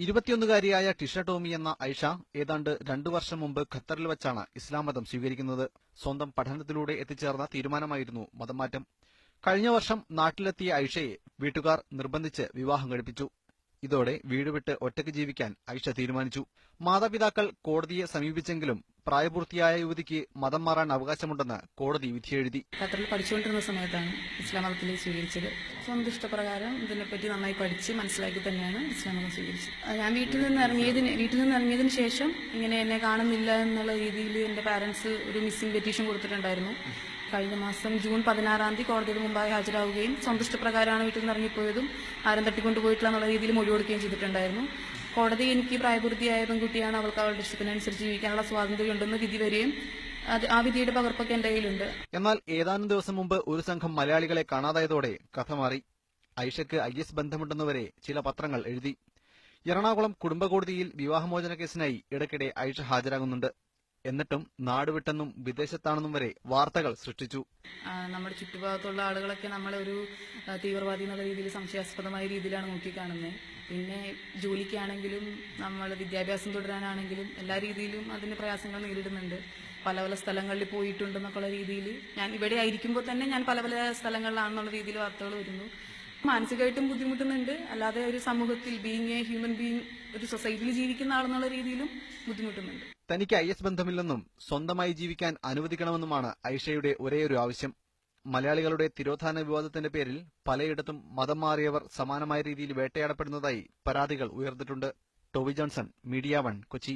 21-കാരിയായ ടിഷ ടോമി എന്ന ഐഷ ഏതാണ്ട് 2 വർഷം മുമ്പ് ഖത്തറിൽ വച്ചാണ് ഇസ്ലാം മതം സ്വീകരിക്കുന്നത്. സ്വന്തം പഠനത്തിലൂടെ എത്തിച്ചേർന്ന തീരുമാനമായിരുന്നു മതംമാറ്റം. കഴിഞ്ഞ വർഷം നാട്ടിലെത്തിയ ഐഷയെ വീട്ടുകാർ നിർബന്ധിച്ച് വിവാഹം കഴിപ്പിച്ചു. ഇതോടെ വീട് വിട്ട് ഒറ്റയ്ക്ക് ജീവിക്കാൻ ഐഷ തീരുമാനിച്ചു. മാതാപിതാക്കൾ കോടതിയെ സമീപിച്ചെങ്കിലും പ്രായപൂർത്തിയായ യുവതിക്ക് മതം മാറാൻ അവകാശമുണ്ടെന്ന് കോടതി വിധിയെഴുതി. ഖത്തറിൽ പഠിച്ചുകൊണ്ടിരുന്ന സമയത്താണ് ഇസ്ലാം മതത്തിലേക്ക് സ്വീകരിച്ചത്. സ്വന്തം ഇഷ്ടപ്രകാരം ഇതിനെപ്പറ്റി നന്നായി പഠിച്ച് മനസ്സിലാക്കി തന്നെയാണ് ഇസ്ലാം മതം സ്വീകരിച്ചത്. ഞാൻ വീട്ടിൽ നിന്ന് ഇറങ്ങിയതിന് ശേഷം ഇങ്ങനെ എന്നെ കാണുന്നില്ല എന്നുള്ള രീതിയിൽ എന്റെ പാരന്റ്സ് ഒരു മിസ്സിംഗ് പെറ്റീഷൻ കൊടുത്തിട്ടുണ്ടായിരുന്നു. കഴിഞ്ഞ മാസം ജൂൺ 16-ാം തീയതി കോടതിയുടെ മുമ്പായി ഹാജരാവുകയും സ്വന്തം ഇഷ്ടപ്രകാരമാണ് വീട്ടിൽ നിന്ന് ഇറങ്ങിപ്പോയതും ആരും തട്ടിക്കൊണ്ടുപോയിട്ടില്ല എന്നുള്ള രീതിയിൽ മൊഴി കൊടുക്കുകയും ചെയ്തിട്ടുണ്ടായിരുന്നു. കോടതി എനിക്ക് പ്രായപൂർത്തിയായ പെൺകുട്ടിയാണ്, അവൾക്ക് അവളുടെ ഇഷ്ടത്തിനനുസരിച്ച് ജീവിക്കാനുള്ള സ്വാതന്ത്ര്യമുണ്ടെന്ന് വിധി വരികയും ആ വിധിയുടെ പകർപ്പൊക്കെ എന്റെ കയ്യിലുണ്ട്. എന്നാൽ ഏതാനും ദിവസം മുമ്പ് ഒരു സംഘം മലയാളികളെ കാണാതായതോടെ കഥ മാറി. ഐഷയ്ക്ക് IS ബന്ധമുണ്ടെന്നുവരെ ചില പത്രങ്ങൾ എഴുതി. എറണാകുളം കുടുംബകോടതിയിൽ വിവാഹമോചന കേസിനായി ഇടയ്ക്കിടെ ഐഷ ഹാജരാകുന്നുണ്ട്. എന്നിട്ടും നാടുവിട്ടെന്നും വിദേശത്താണെന്നും വരെ വാർത്തകൾ സൃഷ്ടിച്ചു. നമ്മുടെ ചുറ്റുഭാഗത്തുള്ള ആളുകളൊക്കെ നമ്മളെ ഒരു തീവ്രവാദി എന്നുള്ള രീതിയിൽ സംശയാസ്പദമായ രീതിയിലാണ് നോക്കിക്കാണുന്നത്. പിന്നെ ജോലിക്കാണെങ്കിലും നമ്മൾ വിദ്യാഭ്യാസം തുടരാനാണെങ്കിലും എല്ലാ രീതിയിലും അതിന്റെ പ്രയാസങ്ങൾ നേരിടുന്നുണ്ട്. പല പല സ്ഥലങ്ങളിൽ പോയിട്ടുണ്ടെന്നൊക്കെയുള്ള രീതിയിൽ ഞാൻ ഇവിടെ ആയിരിക്കുമ്പോൾ തന്നെ ഞാൻ പല പല സ്ഥലങ്ങളിലാണെന്നുള്ള രീതിയിൽ വാർത്തകൾ വരുന്നു. മാനസികമായിട്ടും ബുദ്ധിമുട്ടുന്നുണ്ട്, അല്ലാതെ ഒരു സമൂഹത്തിൽ ബീയിങ് എ ഹ്യൂമൻ ബീയിങ് ഒരു സൊസൈറ്റിയിൽ ജീവിക്കുന്ന ആളെന്നുള്ള രീതിയിലും ബുദ്ധിമുട്ടുന്നുണ്ട്. തനിക്ക് IS ബന്ധമില്ലെന്നും സ്വന്തമായി ജീവിക്കാൻ അനുവദിക്കണമെന്നുമാണ് ഐഷയുടെ ഒരേയൊരു ആവശ്യം. മലയാളികളുടെ തിരോധാന വിവാദത്തിന്റെ പേരിൽ പലയിടത്തും മതം മാറിയവർ സമാനമായ രീതിയിൽ വേട്ടയാടപ്പെടുന്നതായി പരാതികൾ ഉയർന്നിട്ടുണ്ട്. ടോവി ജോൺസൺ, മീഡിയ 1, കൊച്ചി.